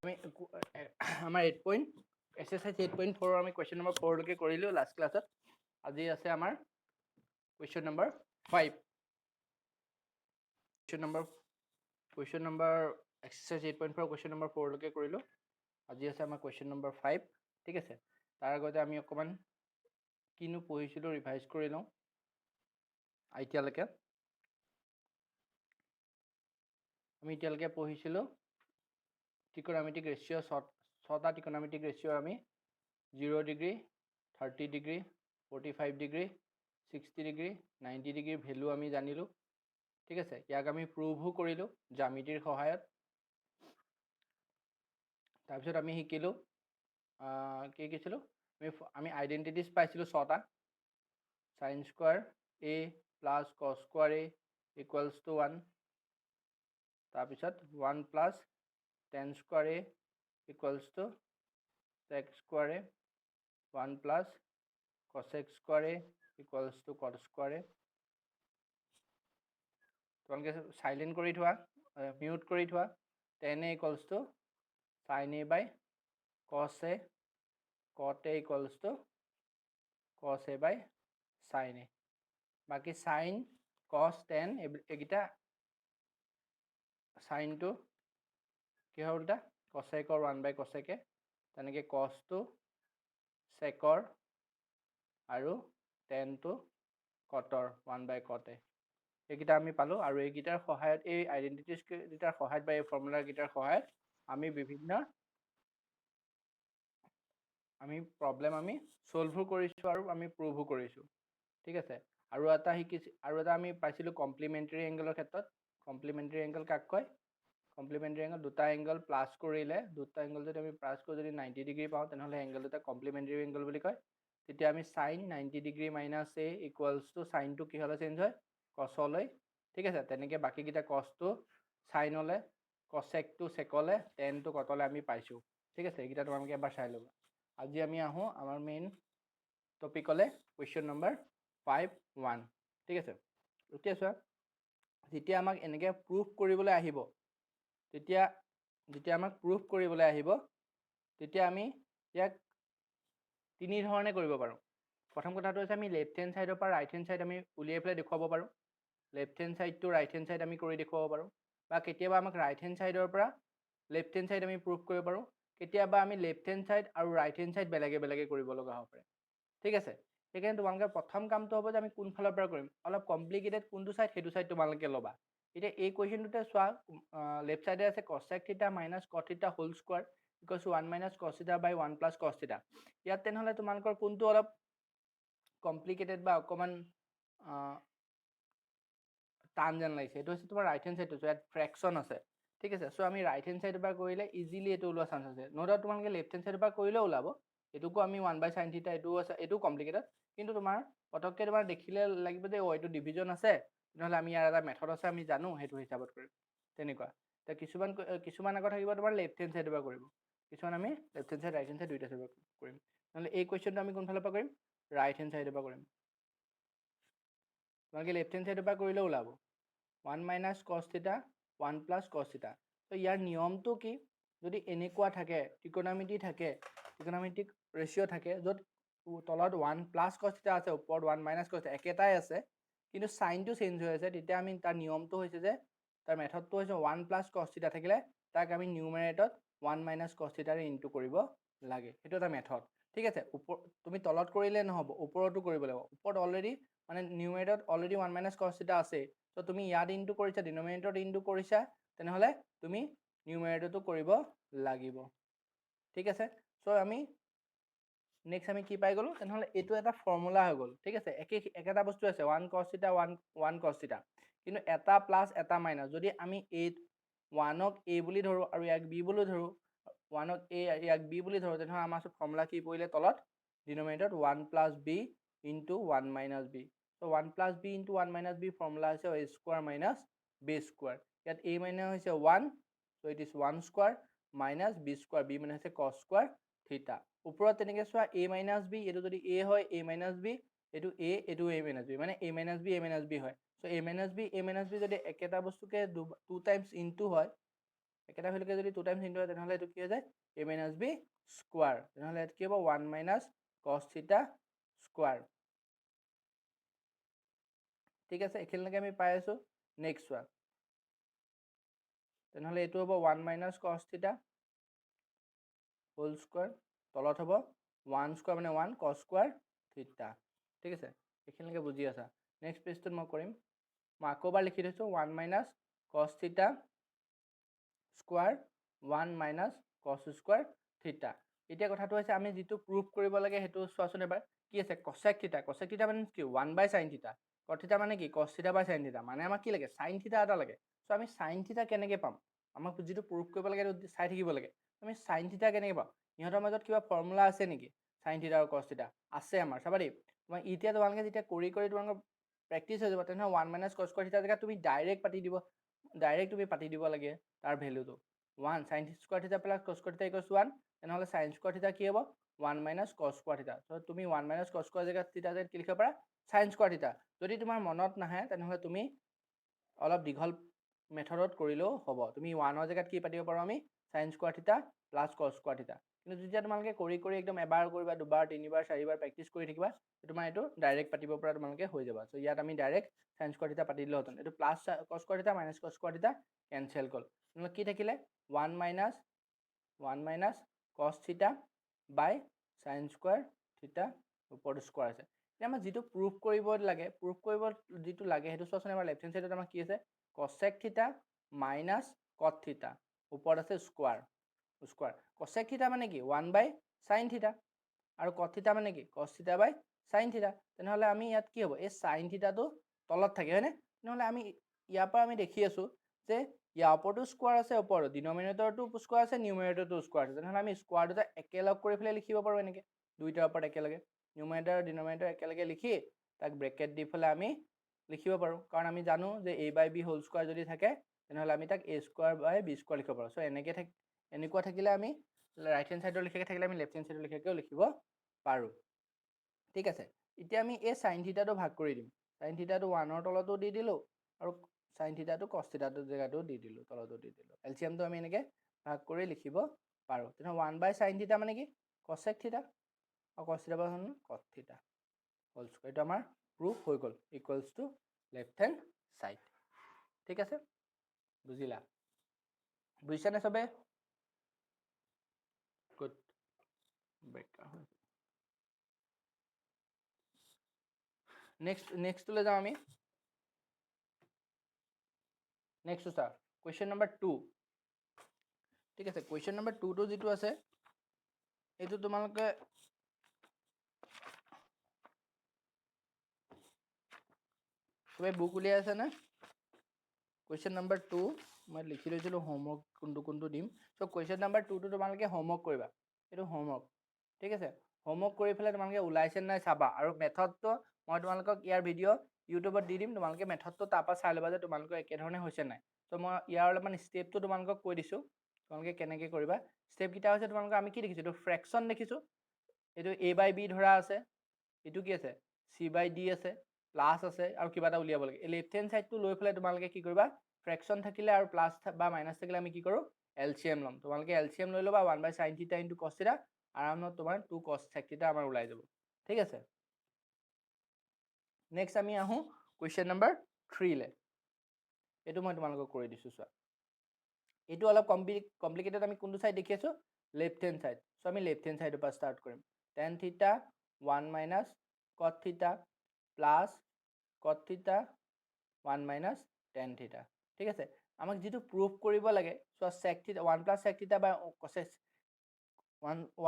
আমাৰ 8 point exercise 8.4 আমি question number 4 লৈকে কৰিলোঁ লাষ্ট ক্লাছত। আজি আছে আমাৰ question number 5। Question number exercise 8.4 question number 4 লৈকে কৰিলোঁ। আজি আছে আমাৰ কুৱেশ্যন নম্বৰ 5। ঠিক আছে, তাৰ আগতে আমি অকণমান কিনো পঢ়িছিলোঁ ৰিভাইজ কৰি লওঁ। এতিয়ালৈকে আমি পঢ়িছিলোঁ ত্ৰিকোণমিতিক ৰেচিঅ' ছটা ত্ৰিকোণমিতিক ৰেচিঅ' আমি 0 ডিগ্ৰী, 30 ডিগ্ৰী, 45 ডিগ্ৰী, 60 ডিগ্ৰী, 90 ডিগ্ৰীৰ ভেলু আমি জানিলোঁ। ঠিক আছে, ইয়াক আমি প্ৰুভো কৰিলোঁ জ্যামিতিৰ সহায়ত। তাৰপিছত আমি শিকিলোঁ কি শিকিছিলোঁ আমি আইডেণ্টিটিজ পাইছিলোঁ 6টা। sin square a plus cos square a equals to 1। তাৰপিছত 1 plus tan square a equals to sec square a, 1 plus cosec square a equals to cot square a। তোমালোকে চাইলেণ্ট কৰি থোৱা, মিউট কৰি থোৱা। tan a equals to sin a by cos a, cot a equals to cos a by sin a। বাকী sin, cos, tan এইকেইটা চাইনটো কিহৰ উল্টা কচেকৰ 1 বাই কচেকে, তেনেকৈ কচটো চেকৰ আৰু টেনটো কটৰ 1 বাই কটে। এইকেইটা আমি পালোঁ আৰু এইকেইটাৰ সহায়ত এই আইডেণ্টিটিজ কেইটাৰ সহায়ত বা এই ফৰ্মুলাকেইটাৰ সহায়ত আমি বিভিন্ন প্ৰব্লেম আমি ছলভো কৰিছোঁ আৰু আমি প্ৰুভো কৰিছোঁ। ঠিক আছে, আৰু এটা আমি পাইছিলোঁ কমপ্লিমেণ্টাৰী এংগলৰ ক্ষেত্ৰত। কমপ্লিমেণ্টাৰী এংগল কাক কয়? কমপ্লিমেণ্টাৰী এংগল দুটা এংগল প্লাছ কৰিলে, দুটা এংগল যদি আমি প্লাছ কৰি যদি 90 ডিগ্ৰী পাওঁ তেনেহ'লে এংগল দুটা কমপ্লিমেণ্টাৰী এংগল বুলি কয়। তেতিয়া আমি sin 90 degree minus a equals to চাইনটো কিহলৈ চেঞ্জ হয়? কচলৈ। ঠিক আছে, তেনেকৈ বাকীকেইটা কচটো চাইনলৈ, কচেকটো চেকলৈ, টেনটো কটলৈ আমি পাইছোঁ। ঠিক আছে, এইকেইটা তোমালোকে এবাৰ চাই ল'বা। আজি আমি আহোঁ আমাৰ মেইন টপিকলৈ, কুৱেশ্যন নম্বৰ 5.1। ঠিক আছে, এতিয়া চোৱা, যেতিয়া আমাক এনেকৈ প্ৰুফ কৰিবলৈ আহিব, যেতিয়া আমাক প্ৰুফ কৰিবলৈ আহিব তেতিয়া আমি ইয়াক তিনি ধৰণে কৰিব পাৰোঁ। প্ৰথম কথাটো হৈছে আমি লেফ্ট হেণ্ড ছাইডৰ পৰা ৰাইট হেণ্ড ছাইড আমি উলিয়াই পেলাই দেখুৱাব পাৰোঁ। লেফ্ট হেণ্ড ছাইডটো ৰাইট হেণ্ড ছাইড আমি কৰি দেখুৱাব পাৰোঁ, বা কেতিয়াবা আমাক ৰাইট হেণ্ড ছাইডৰ পৰা লেফ্ট হেণ্ড ছাইড আমি প্ৰুফ কৰিব পাৰোঁ। কেতিয়াবা আমি লেফ্ট হেণ্ড ছাইড আৰু ৰাইট হেণ্ড ছাইড বেলেগে বেলেগে কৰিব লগা হ'ব পাৰে। ঠিক আছে, সেইকাৰণে তোমালোকে প্ৰথম কামটো হ'ব যে আমি কোনফালৰ পৰা কৰিম, অলপ কমপ্লিকেটেড কোনটো ছাইড সেইটো ছাইড তোমালোকে ল'বা। এতিয়া এই কুৱেশ্যনটোতে চোৱা, লেফ্ট ছাইডে আছে cosec theta minus cot theta whole square equals to 1 minus cos theta by 1 plus cos থিটা। ইয়াত তেনেহ'লে তোমালোকৰ কোনটো অলপ কমপ্লিকেটেড বা অকণমান টান যেন লাগিছে? এইটো হৈছে তোমাৰ ৰাইট হেণ্ড ছাইডটো, ইয়াত ফ্ৰেকশ্যন আছে। ঠিক আছে, চ' আমি ৰাইট হেণ্ড ছাইডৰ পৰা কৰিলে ইজিলি এইটো ওলোৱা চান্স আছে। ন ডাউট তোমালোকে লেফ্ট হেণ্ড ছাইডৰ পৰা কৰিলেও ওলাব। এইটোকো আমি 1 বাই চাইন থিটা, এইটোও আছে, এইটোও কমপ্লিকেটেড। কিন্তু তোমাৰ পটককৈ তোমাৰ দেখিলে লাগিব যে এইটো ডিভিজন আছে, তেনেহ'লে আমি ইয়াৰ এটা মেথড আছে আমি জানো, সেইটো হিচাপত কৰিম। তেনেকুৱা। এতিয়া কিছুমান আকৌ থাকিব তোমাৰ লেফ্ট হেণ্ড ছাইডৰ পৰা কৰিব, কিছুমান আমি left hand side right hand side দুইটা ছাইডৰ পৰা কৰিম। নহ'লে এই কুৱেশ্যনটো আমি কোনফালৰ পৰা কৰিম? ৰাইট হেণ্ড ছাইডৰ পৰা কৰিম। তোমালোকে লেফ্ট হেণ্ড ছাইডৰ পৰা কৰিলেও ওলাব 1 মাইনাছ cos থিটা 1 প্লাছ cos থিটা। ত' ইয়াৰ নিয়মটো কি? যদি এনেকুৱা থাকে, ত্ৰিকোণমিতিক ৰেচিঅ' থাকে, য'ত তলত 1 প্লাছ cos থিটা আছে, ওপৰত 1 মাইনাছ cos থিটা, একেটাই আছে কিন্তু চাইনটো চেঞ্জ হৈ আছে, তেতিয়া আমি তাৰ নিয়মটো হৈছে যে তাৰ মেথডটো হৈছে 1 প্লাছ cos থিটা থাকিলে তাক আমি নিউমাৰেটত 1 মাইনাছ cos থিটাৰে ইনটু কৰিব লাগে। সেইটো এটা মেথড। ঠিক আছে, তুমি তলত কৰিলে নহ'ব, ওপৰতো কৰিব লাগিব। ওপৰত অলৰেডি মানে নিউমাৰেটত অলৰেডি 1 মাইনাছ cos থিটা আছে, ত' তুমি ইয়াত ইনটু কৰিছা, ডিনমিনেটৰত ইনটু কৰিছা, তেনেহ'লে তুমি নিউমাৰেটৰটো কৰিব লাগিব। ঠিক আছে, চ' আমি নেক্সট আমি কি পাই গ'লোঁ? তেনেহ'লে এইটো এটা ফৰ্মুলা হৈ গ'ল। ঠিক আছে, একেটা বস্তু আছে 1 cos থিটা 1 cos থিটা, কিন্তু এটা প্লাছ এটা মাইনাছ। যদি আমি 1ক a বুলি ধৰোঁ আৰু ইয়াক b বুলি ধৰোঁ, 1ক a ইয়াক b বুলি ধৰোঁ, তেনেহ'লে আমাৰ ফৰ্মুলা কি পৰিলে তলত? ডিনমিনেটৰত 1 plus b into 1 minus b। ত' 1 plus b into 1 minus b formula হৈছে a square minus b square. ইয়াত a মানে হৈছে 1, so' it is 1 square minus b square, b মানে হৈছে cos স্কোৱাৰ থিটা। ওপৰত তেনেকৈ চোৱা a মাইনাছ b, এইটো যদি a হয় a মাইনাছ b, এইটো a, এইটো a মাইনাছ b, মানে a মাইনাছ b হয়। চ' a মাইনাছ b যদি একেটা বস্তুকে 2 টাইমছ ইনটু হয়, একেটা ভেলুকে যদি 2 টাইমছ ইনটু হয় তেনেহ'লে এইটো কি হৈ যায় a minus b স্কোৱাৰ তেনেহ'লে ইয়াত কি হ'ব 1 minus cos theta স্কোৱাৰ ঠিক আছে এইখিনিলৈকে আমি পাই আছোঁ নেক্সট চোৱা তেনেহ'লে এইটো হ'ব 1 minus cos theta whole square তলত হ'ব 1 স্কোৱাৰ মানে 1 cos স্কোৱাৰ থিটা ঠিক আছে এইখিনিলৈকে বুজি আছা নেক্সট পেজটোত মই কৰিম মই আকৌ এবাৰ লিখি থৈছোঁ 1 minus cos theta square 1 minus cos square থিটা এতিয়া কথাটো হৈছে আমি যিটো প্ৰুভ কৰিব লাগে সেইটো চোৱাচোন এবাৰ কি আছে cosec থিটা মানে কি 1 by sin থিটা cos থিটা মানে কি cos থিটা by sin থিটা মানে আমাক কি লাগে sin থিটা এটা লাগে সো আমি sin থিটা কেনেকৈ পাম আমাক যিটো প্ৰুভ কৰিব লাগে সেইটো চাই থাকিব লাগে আমি sin থিটা কেনেকৈ পাম ইহঁতৰ মাজত কিবা ফৰ্মুলা আছে নেকি sin থিটা আৰু cos থিটা আছে আমাৰ চাবা দেই তোমাক এতিয়া তোমালোকে যেতিয়া কৰি তোমালোকৰ প্ৰেক্টিছ হৈ যাব তেনেহ'লে 1 minus cos স্কোৱাৰ থিটা জেগাত তুমি ডাইৰেক্ট পাতি দিব লাগে তাৰ ভেলুটো 1 sin স্কোৱাৰ থিটা প্লাছ cos স্কোৱাৰ থিটা ইকুৱেলছ 1 তেনেহ'লে sin স্কোৱাৰ থিটা কি হ'ব 1 minus cos স্কোৱাৰ থিটা তো তুমি 1 minus cos স্কোৱাৰ জেগাত থিটা জেগাত কি লিখিব পাৰা sin স্কোৱাৰ থিটা যদি তোমাৰ মনত নাহে তেনেহ'লে তুমি অলপ দীঘল মেথডত কৰিলেও হ'ব তুমি 1ৰ জেগাত কি পাতিব পাৰোঁ আমি sin স্কোৱাৰ থিটা প্লাছ cos স্কোৱাৰ থিটা কিন্তু যেতিয়া তোমালোকে কৰি একদম এবাৰ কৰিবা দুবাৰ তিনিবাৰ চাৰিবাৰ প্ৰেক্টিছ কৰি থাকিবা তোমাৰ এইটো ডাইৰেক্ট পাতিব পৰা তোমালোকে হৈ যাবা সো ইয়াত আমি ডাইৰেক্ট sin স্কোৱাৰ থিটা পাতি দিলে হতেন এইটো প্লাছ cos স্কোৱাৰ থিটা মাইনাছ cos স্কোৱাৰ থিটা কেনচেল গ'ল নহ'লে কি থাকিলে 1 minus cos থিটা বাই sin স্কোৱাৰ থিটা ওপৰত স্কোৱাৰ আছে এতিয়া আমাৰ যিটো প্ৰুফ কৰিব যিটো লাগে সেইটো চোৱাচোন আমাৰ লেফ্ট হেণ্ড চাইডত আমাৰ কি আছে cosec থিটা মাইনাছ cot থিটা ওপৰত আছে স্কোৱাৰ cosec থিটা মানে কি 1 by sin থিটা আৰু cot থিটা মানে কি cos থিটা by sin থিটা তেনেহ'লে আমি ইয়াত কি হ'ব এই sin থিটাটো তলত থাকে হয়নে তেনেহ'লে আমি ইয়াৰ পৰা আমি দেখি আছোঁ যে ইয়াৰ ওপৰতো স্কোৱাৰ আছে ওপৰত ডিনমিনেটৰটো স্কোৱাৰ আছে নিউমাৰেটৰটো স্কোৱাৰ আছে তেনেহ'লে আমি স্কোৱাৰ দুটা একেলগ কৰি পেলাই লিখিব পাৰোঁ এনেকৈ দুইটাৰ ওপৰত একেলগে নিউমাৰেটৰ আৰু ডিনমিনেটৰ একেলগে লিখি তাক ব্ৰেকেট দি পেলাই আমি লিখিব পাৰোঁ কাৰণ আমি জানো যে a by b whole square যদি থাকে তেনেহ'লে আমি তাক a square by b square লিখিব পাৰোঁ সো এনেকুৱা থাকিলে আমি ৰাইট হেণ্ড চাইডৰ লিখাকৈ থাকিলে আমি লেফ্ট হেণ্ড চাইডৰ লিখাকৈও লিখিব পাৰোঁ ঠিক আছে এতিয়া আমি এই sin থিটাটো ভাগ কৰি দিম sin থিটাটো 1ৰ তলতো দি দিলোঁ আৰু sin থিটাটো cos থিটাটো জেগাটো দি দিলোঁ তলতো দি দিলোঁ এলচিএমটো আমি এনেকৈ ভাগ কৰি লিখিব পাৰোঁ তেনেহ'লে 1 by sin থিটা মানে কি cosec থিটা আৰু cos থিটা মানে cot থিটা হোল স্কোৱাৰ এইটো আমাৰ প্ৰুফ হৈ গ'ল equals to left hand side ঠিক আছে বুজিলা বুজিছানে চবে গুড নেক্সটলৈ যাওঁ আমি নেক্সট চোৱা কুৱেশ্যন নম্বৰ 2 ঠিক আছে কুৱেশ্যন নম্বৰ 2টো যিটো আছে এইটো তোমালোকে চবে বুক উলিয়াই আছে নে কুৱেশ্যন নম্বৰ 2 মই লিখি লৈছিলোঁ হোমৱৰ্ক কোনটো দিম চ' কুৱেশ্যন নম্বৰ 2টো তোমালোকে হোমৱৰ্ক কৰিবা এইটো হোমৱৰ্ক ঠিক আছে হোমৱৰ্ক কৰি পেলাই তোমালোকে ওলাইছে নাই চাবা আৰু মেথডটো মই তোমালোকক ইয়াৰ ভিডিঅ' ইউটিউবত দি দিম তোমালোকে মেথডটো তাৰপৰা চাই ল'বা যে তোমালোকৰ একেধৰণে হৈছে নাই ত' মই ইয়াৰ অলপমান ষ্টেপটো তোমালোকক কৈ দিছোঁ তোমালোকে কেনেকৈ কৰিবা ষ্টেপকেইটা হৈছে তোমালোকক আমি কি দেখিছোঁ এইটো ফ্ৰেকশ্যন দেখিছোঁ এইটো a by b ধৰা আছে এইটো কি আছে c by d আছে প্লাছ আছে আৰু কিবা এটা উলিয়াব লাগে এই লেফ্ট হেণ্ড চাইডটো লৈ পেলাই তোমালোকে কি কৰিবা ফ্ৰেকশ্যন থাকিলে আৰু প্লাছ বা মাইনাছ থাকিলে আমি কি কৰোঁ এলচিএম ল'ম তোমালোকে এলচিএম লৈ ল'বা 1 by sin থিটা ইনটু cos থিটা আৰামত তোমাৰ 2 cos sec থিটা আমাৰ ওলাই যাব ঠিক আছে নেক্সট আমি আহোঁ কুৱেশ্যন নম্বৰ 3লৈ এইটো মই তোমালোকক কৰি দিছোঁ চোৱা এইটো অলপ কমপ্লিকেটেড আমি কোনটো চাইড দেখি আছোঁ লেফ্ট হেণ্ড চাইড চ' আমি লেফ্ট হেণ্ড চাইডৰ পৰা ষ্টাৰ্ট কৰিম tan থিটা 1 minus cot থিটা প্লাছ cot থিটা 1 minus tan থিটা ঠিক আছে আমাক যিটো প্ৰুফ কৰিব লাগে চোৱা sec থিটা 1 plus sec থিটা বা cosec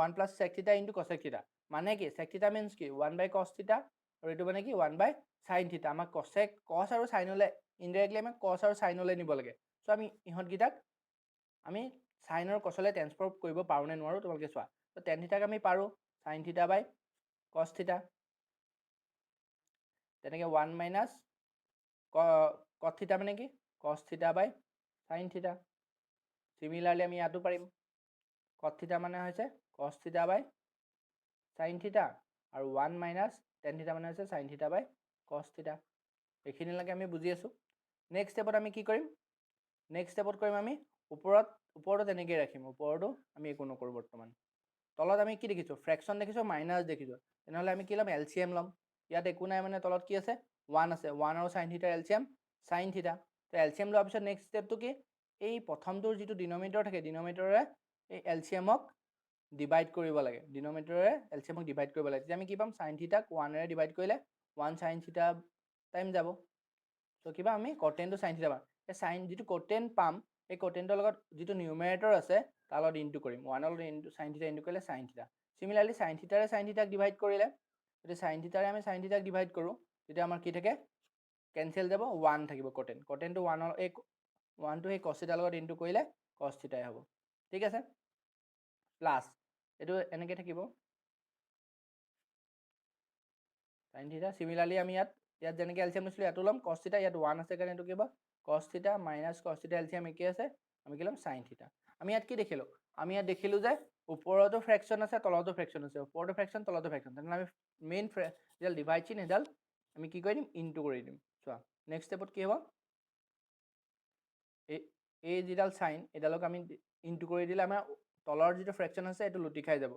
1 plus sec theta into cosec থিটা মানে কি sec থিটা মিন্স কি 1 by cos থিটা আৰু এইটো মানে কি 1 by sin থিটা আমাক cos আৰু sinলৈ ইনডাইৰেক্টলি আমাক cos আৰু sinলৈ নিব লাগে চ' আমি ইহঁতকেইটাক আমি sin আৰু cosলৈ ট্ৰান্সফৰ কৰিব পাৰোঁ নে নোৱাৰোঁ তোমালোকে চোৱা ত' tan থিটাক আমি পাৰোঁ sin থিটা বাই cos থিটা তেনেকৈ 1 minus cot থিটা মানে কি cos থিটা বাই sin থিটা চিমিলাৰলি আমি ইয়াতো পাৰিম cot থিটা মানে হৈছে cos থিটা বাই sin থিটা আৰু 1 minus tan থিটা মানে হৈছে sin থিটা বাই cos থিটা এইখিনিলৈকে আমি বুজি আছোঁ নেক্সট ষ্টেপত আমি কি কৰিম নেক্সট ষ্টেপত কৰিম আমি ওপৰত ওপৰতো তেনেকৈ ৰাখিম, ওপৰতো আমি একো নকৰোঁ বৰ্তমান। তলত আমি কি দেখিছোঁ, ফ্ৰেকশ্যন দেখিছোঁ, মাইনাছ দেখিছোঁ, তেনেহ'লে আমি কি ল'ম, LCM ল'ম। ইয়াত একো নাই মানে তলত কি আছে, 1 আছে, 1 আৰু সাইন থিটাৰ LCM সাইন থিটা। তো LCM লোৱাৰ পিছত নেক্সট ষ্টেপটো কি, এই প্ৰথমটোৰ যিটো ডিনমিনেটৰ থাকে, ডিনমিনেটৰে এই LCMক ডিভাইড কৰিব লাগে, ডিনমিনেটৰে LCMক ডিভাইড কৰিব লাগে। তেতিয়া আমি কি পাম, সাইন থিটাক 1ৰে ডিভাইড কৰিলে 1 সাইন থিটা টাইম যাব। চ' কিবা আমি কটেনটো সাইন থিটা পাম। এই সাইন যিটো কটেন পাম, এই কটেনটোৰ লগত যিটো নিউমাৰেটৰ আছে তাৰ লগত ইনটু কৰিম, 1ৰ লগত ইনটু সাইন থিটা ইনটু কৰিলে সাইন থিটা। সিমিলাৰলি সাইন থিটাৰে সাইন থিটাক ডিভাইড কৰিলে, যদি সাইন থিটাৰে আমি সাইন থিটাক ডিভাইড কৰোঁ, তেতিয়া আমাৰ কি থাকে, কেনচেল যাব, 1 থাকিব কটেন, কটেনটো 1ৰ এই 1টো সেই কছ থিটাৰ লগত ইনটু কৰিলে কছ থিটাই হ'ব। ঠিক আছে, প্লাছ এইটো এনেকৈ থাকিব সাইন থিটা। সিমিলাৰলি আমি ইয়াত যেনেকৈ LCM লৈছিলোঁ ইয়াতো ল'ম কছ থিটা, ইয়াত 1 আছে কাৰণে এইটো কি হ'ব, কছ থিটা মাইনাছ কছ থিটা LCM একেই আছে, আমি কি ল'ম, সাইন থিটা। আমি ইয়াত কি দেখিলোঁ, আমি ইয়াত দেখিলোঁ যে ওপৰতো ফ্ৰেকশ্যন আছে, তলতো ফ্ৰেকশ্যন আছে, ওপৰতো ফ্ৰেকশ্যন, তলতো ফ্ৰেকশ্যন, তেনেহ'লে আমি মেইন যিডাল ডিভাইড চিন সেইডাল আমি কি কৰি দিম, ইনটু কৰি দিম। চোৱা নেক্সট ষ্টেপত কি হ'ব, এই যিডাল সাইন এইডালক আমি ইনটু কৰি দিলে আমাৰ তলৰ যিটো ফ্ৰেকশ্যন আছে এইটো লুটি খাই যাব।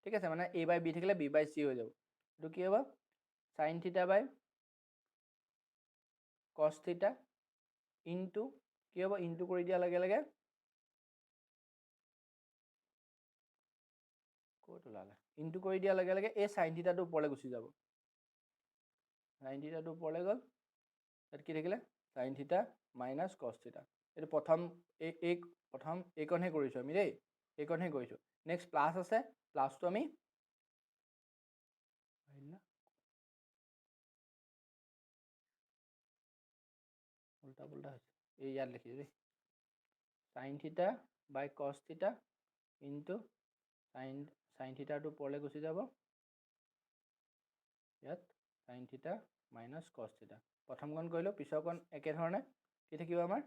ঠিক আছে, মানে A বাই B থাকিলে B বাই C হৈ যাব। এইটো কি হ'ব, সাইন থিটা বাই কছ থিটা ইনটু কি হ'ব, ইনটু কৰি দিয়াৰ লগে লগে ক'ত ওলালে, ইনটু কৰি দিয়াৰ লগে লগে এই সাইন থিটাটো ওপৰলৈ গুচি যাব, সাইন থিটাটো ওপৰলৈ গ'ল, ইয়াত কি থাকিলে, সাইন থিটা মাইনাছ কছ থিটা। এইটো প্ৰথম এইকণহে কৰিছোঁ আমি দেই, এইকণহে কৰিছোঁ। নেক্সট প্লাছ আছে, প্লাছটো আমি উল্টা পুল্টা হৈছে, এই ইয়াত লিখিছোঁ দেই, সাইন থিটা বাই কছ থিটা ইনটু সাইন থিটাটো ওপৰলৈ গুচি যাব, ইয়াত সাইন থিটা মাইনাছ কছ থিটা। প্ৰথমকণ কৰিলোঁ, পিছৰকণ একেধৰণে কি থাকিব আমাৰ,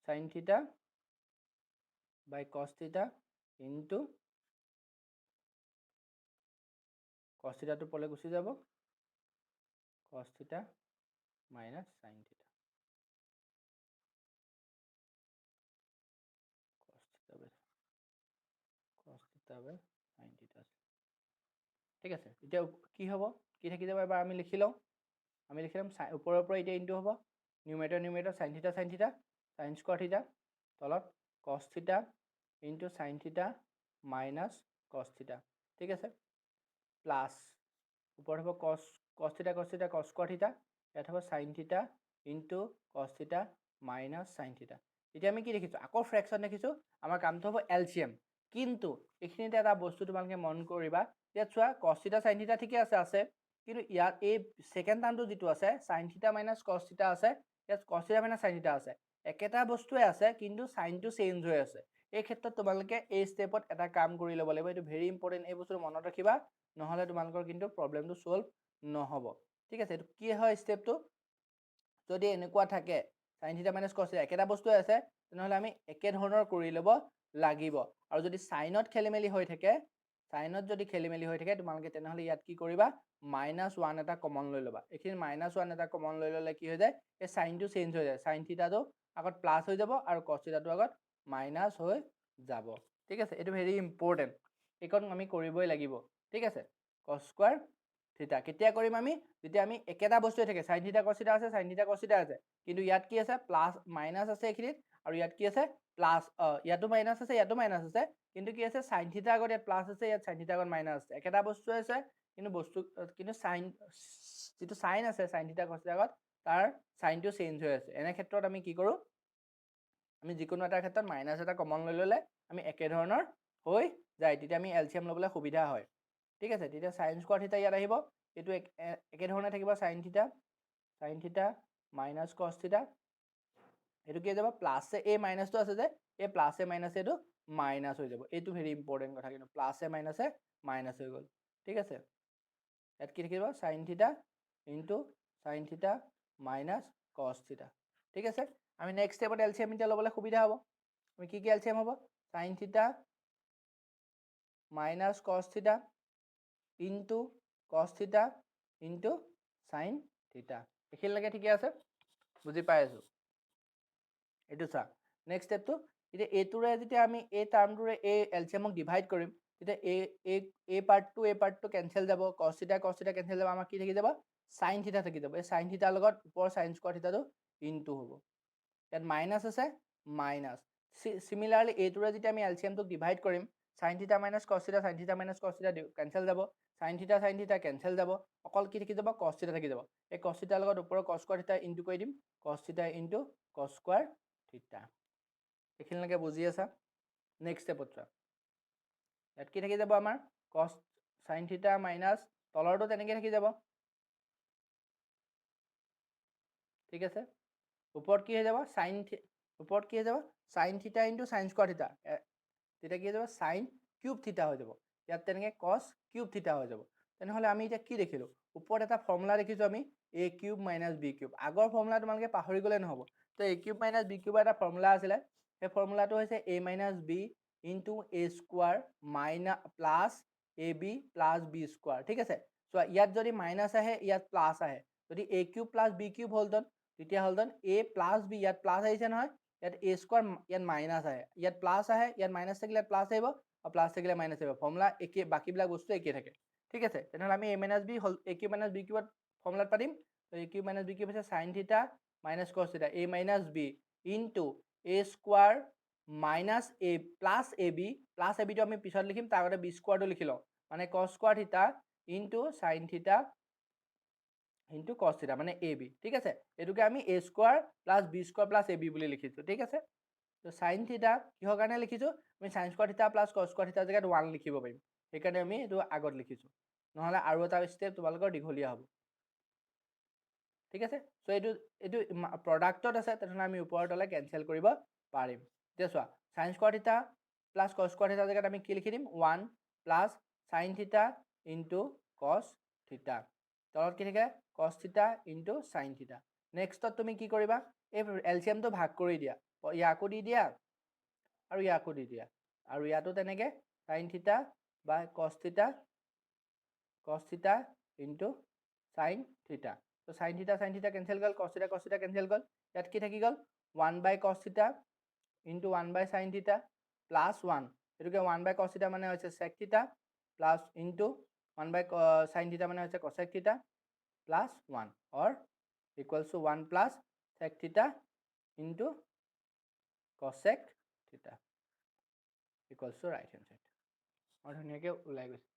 সাইন থিটা বাই কছ থিটা ইনটু কছ থিটাটো ওপৰলৈ গুচি যাব, কছ থিটা মাইনাছ সাইন থিটা, কছ থিটা বাই সাইন থিটা। ঠিক আছে, এতিয়া কি হ'ব, কি থাকি যাব, এবাৰ আমি লিখি লওঁ, আমি লিখি ল'ম ওপৰৰ পৰা এতিয়া ইনটু হ'ব, নিউমেৰেটৰ সাইন থিটা সাইন স্কোৱাৰ থিটা, তলত কছ থিটা ইনটু সাইন থিটা মাইনাছ কছ থিটা। ঠিক আছে, প্লাছ ওপৰত হ'ব কছ থিটা কছ স্কোৱাৰ থিটা, ইয়াত হ'ব সাইন থিটা ইনটু কছ থিটা মাইনাছ সাইন থিটা। এতিয়া আমি কি দেখিছোঁ, আকৌ ফ্ৰেকশ্যন দেখিছোঁ, আমাৰ কামটো হ'ব LCM। কিন্তু এইখিনিতে এটা বস্তু তোমালোকে মন কৰিবা, ইয়াত চোৱা কছ থিটা সাইন থিটা ঠিকে আছে, কিন্তু ইয়াত এই ছেকেণ্ড টাৰ্মটো যিটো আছে সাইন থিটা মাইনাছ কছ থিটা আছে, ইয়াত কছ থিটা মাইনাছ সাইন থিটা আছে, একেটা বস্তুৱে আছে কিন্তু সাইনটো চেঞ্জ হৈ আছে। এই ক্ষেত্ৰত তোমালোকে এই ষ্টেপত এটা কাম কৰি ল'ব লাগিব, এইটো ভেৰি ইম্পৰ্টেণ্ট, এই বস্তুটো মনত ৰাখিবা, নহ'লে তোমালোকৰ কিন্তু প্ৰব্লেমটো ছল্ভ নহ'ব। ঠিক আছে, এইটো কি হয় ষ্টেপটো, যদি এনেকুৱা থাকে সাইন থিটা মাইনাছ কছ থিটা একেটা বস্তুৱে আছে, তেনেহ'লে আমি একেধৰণৰ কৰি ল'ব লাগিব। আৰু যদি সাইনত খেলি মেলি হৈ থাকে, তোমালোকে তেনেহ'লে ইয়াত কি কৰিবা, -1 এটা কমন লৈ ল'বা। এইখিনি -1 এটা কমন লৈ ল'লে কি হৈ যায়, এই সাইনটো চেঞ্জ হৈ যায়, সাইন থিটাটো আগত প্লাছ হৈ যাব আৰু কছ থিটাটো আগত মাইনাছ হৈ যাব। ঠিক আছে, এইটো ভেৰি ইম্পৰ্টেণ্ট, এইকণ আমি কৰিবই লাগিব। ঠিক আছে, কছ স্কোৱাৰ থিটা কেতিয়া কৰিম আমি, যেতিয়া আমি একেটা বস্তুৱে থাকে, সাইন থিটা কছ থিটা আছে, সাইন থিটা কছ থিটা আছে, কিন্তু ইয়াত কি আছে, প্লাছ মাইনাছ আছে এইখিনিত, আৰু ইয়াত কি আছে, প্লাছ, ইয়াতো মাইনাছ আছে, ইয়াতো মাইনাছ আছে, কিন্তু কি আছে, সাইন থিটা আগত ইয়াত প্লাছ আছে, ইয়াত সাইন থিটা আগত মাইনাছ আছে, একেটা বস্তুৱে আছে, কিন্তু সাইন যিটো সাইন আছে সাইন থিটা কছ থিটা আগত, তাৰ সাইনটো চেঞ্জ হৈ আছে। এনে ক্ষেত্ৰত আমি কি কৰোঁ, আমি যিকোনো এটা ক্ষেত্ৰত মাইনাছ এটা কমন লৈ ল'লে আমি একেধৰণৰ হৈ যায়, তেতিয়া আমি LCM ল'বলৈ সুবিধা হয়। ঠিক আছে, তেতিয়া সাইন স্কোৱাৰ থিটা ইয়াত আহিব, এইটো একেধৰণে থাকিব, সাইন থিটা মাইনাছ কছ থিটা, এইটো কি হৈ যাব, প্লাছে এই মাইনাছটো আছে যে, এই প্লাছে মাইনাছে এইটো মাইনাছ হৈ যাব। এইটো ভেৰি ইম্পৰ্টেণ্ট কথা, কিন্তু প্লাছে মাইনাছে মাইনাছ হৈ গ'ল। ঠিক আছে, ইয়াত কি থাকিব, সাইন থিটা ইনটু সাইন থিটা মাইনাছ কছ থিটা। ঠিক আছে, আমি নেক্সট ষ্টেপত LCM এতিয়া ল'বলৈ সুবিধা হ'ব। আমি কি LCM হ'ব, সাইন থিটা মাইনাছ কছ থিটা ইনটু কছ থিটা ইনটু সাইন থিটা। এইখিনিলৈকে ঠিকে আছে, বুজি পাই আছোঁ। এইটো চা, নেক্সট ষ্টেপটো এতিয়া এইটোৰে যেতিয়া আমি এই টাৰ্মটোৰে এই এলচিএমক ডিভাইড কৰিম তেতিয়া এই পাৰ্টটো কেনচেল যাব, cos থিটা কেনচেল যাব, আমাৰ কি থাকি যাব sin থিটা থাকি যাব। এই sin থিটাৰ লগত ওপৰৰ sin স্কয়াৰ থিটাটো ইনটু হ'ব। ইয়াত মাইনাছ আছে মাইনাছ। সিমিলাৰলি এইটোৰে যেতিয়া আমি এলচিএমটোক ডিভাইড কৰিম sin থিটা মাইনাছ cos থিটা কেনচেল যাব, sin থিটা কেনচেল যাব, অকল কি থাকি যাব cos থিটা থাকি যাব। এই cos থিটাৰ লগত ওপৰৰ cos স্কয়াৰ থিটা ইনটু কৰি দিম, cos থিটা ইনটু cos স্কয়াৰ থিটা। এইখিনিলৈকে বুজি আছা? নেক্সট ষ্টেপত চোৱা। ইয়াত কি থাকি যাব আমাৰ cos sin থিটা মাইনাছ তলৰটো তেনেকৈ থাকি যাব, ঠিক আছে। ওপৰত কি হৈ যাব sin থিটা ইনটু sin স্কয়াৰ থিটা, তেতিয়া কি হৈ যাব sin কিউব থিটা হৈ যাব। ইয়াত তেনেকৈ cos কিউব থিটা হৈ যাব। তেনেহ'লে আমি এতিয়া কি দেখিলোঁ, ওপৰত এটা ফৰ্মুলা দেখিছোঁ আমি a cube minus B cube. আগৰ ফৰ্মুলা তোমালোকে পাহৰি গ'লে নহ'ব। তো a কিউব মাইনাছ বি কিউবৰ এটা ফৰ্মুলা আছিলে, সেই ফৰ্মুলাটো হৈছে a minus B into a square plus A B plus B square, ঠিক আছে। চোৱা ইয়াত যদি মাইনাছ আহে ইয়াত প্লাছ আহে, যদি a cube plus B cube হ'লহেঁতেন তেতিয়া হ'লহেঁতেন a প্লাছ বি, ইয়াত প্লাছ আহিছে নহয়, ইয়াত a স্কোৱাৰ ইয়াত মাইনাছ আহে, ইয়াত প্লাছ আহে, ইয়াত মাইনাছ থাকিলে ইয়াত প্লাছ আহিব আৰু প্লাছ থাকিলে মাইনাছ আহিব, ফৰ্মুলা একে, বাকীবিলাক বস্তু একে থাকে, ঠিক আছে। তেনেহ'লে আমি a মাইনাছ বি হ'ল a কিউব মাইনাছ বি কিউবত ফৰ্মুলাত পাতিম, a cube minus B cube হৈছে sin theta minus cos theta a minus B into a square minus a plus A বিটো আমি পিছত লিখিম, তাৰ আগতে বি স্কোৱাৰটো লিখি লওঁ, মানে cos স্কোৱাৰ থিটা ইনটু sin থিটা ইনটু cos থিটা মানে এ বি, ঠিক আছে। এইটোকে আমি a square plus B square plus A B বুলি লিখিছোঁ, ঠিক আছে। তো sin থিটা কিহৰ কাৰণে লিখিছোঁ, আমি sin স্কোৱাৰ থিটা প্লাছ cos স্কোৱাৰ থিটাৰ জেগাত 1 লিখিব পাৰিম, সেইকাৰণে আমি এইটো আগত লিখিছোঁ, নহ'লে আৰু এটা ষ্টেপ তোমালোকৰ দীঘলীয়া হ'ব, ঠিক আছে। চ' এইটো প্ৰডাক্টত আছে, তেনেহ'লে আমি ওপৰৰ তলে কেনচেল কৰিব পাৰিম। এতিয়া চোৱা sin স্কোৱাৰ থিটা প্লাছ cos স্কোৱাৰ থিটাৰ জেগাত আমি কি লিখি দিম 1 প্লাছ sin থিটা ইনটু cos থিটা, তলত কি থাকে cos থিটা ইনটু sin থিটা। নেক্সটত তুমি কি কৰিবা, এই এলচিএমটো ভাগ কৰি দিয়া, ইয়াকো দি দিয়া আৰু ইয়াকো দি দিয়া, আৰু ইয়াতো তেনেকৈ sin থিটা বা cos থিটা ইনটু sin থিটা। তো sin থিটা কেনচেল গ'ল, cos থিটা কেনচেল গ'ল, ইয়াত কি থাকি গ'ল 1 বাই cos থিটা ইনটু 1 বাই sin থিটা প্লাছ 1, এইটোকে 1 বাই cos থিটা মানে হৈছে sec থিটা প্লাছ ইনটু 1 বাই sin থিটা মানে হৈছে cosec theta plus 1 or equals to 1 plus sec theta into cosec theta equals to right hand side. ধুনীয়াকৈ ওলাই গৈছে।